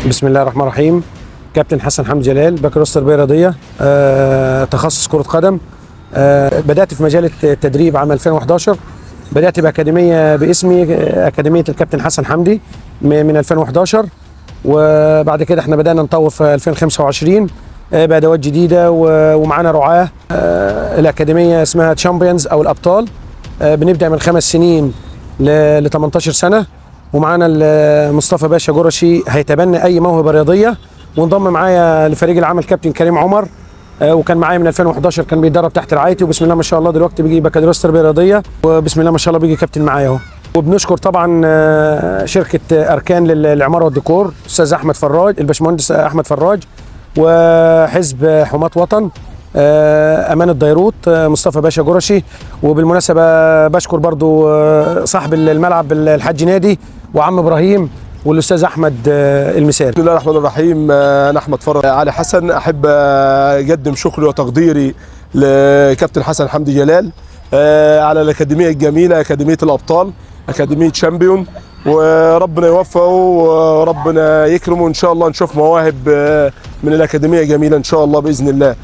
بسم الله الرحمن الرحيم. كابتن حسن حمدي جلال، بكالوريوس تربيه رياضيه، تخصص كره قدم. بدات في مجال التدريب عام 2011. بدات باكاديميه باسمي، اكاديميه الكابتن حسن حمدي من 2011. وبعد كده احنا بدانا نطور في 2025 بادوات جديده ومعانا رعاه. الاكاديميه اسمها تشامبيونز او الابطال. بنبدا من 5 سنين ل 18 سنه. ومعانا مصطفى باشا جرشي هيتبنى اي موهبه رياضيه، وانضم معايا لفريق العمل كابتن كريم عمر. وكان معايا من 2011، كان بيتدرب تحت رعايتي، وبسم الله ما شاء الله دلوقتي بيجي بكالوريوس تربيه رياضيه، وبسم الله ما شاء الله بيجي كابتن معايا اهو. وبنشكر طبعا شركه اركان للعماره والديكور، الاستاذ احمد فراج، الباشمهندس احمد فراج، وحزب حماة وطن، امان الديروت، مصطفى باشا جرشي. وبالمناسبه بشكر برضو صاحب الملعب الحاج نادي وعم ابراهيم والاستاذ احمد المساري. بسم الله الرحمن الرحيم. انا احمد فرج علي حسن، احب اقدم شكري وتقديري لكابتن حسن حمدي جلال على الاكاديميه الجميله، اكاديميه الابطال، اكاديميه شامبيون. وربنا يوفقه وربنا يكرمه، ان شاء الله نشوف مواهب من الاكاديميه جميله ان شاء الله باذن الله.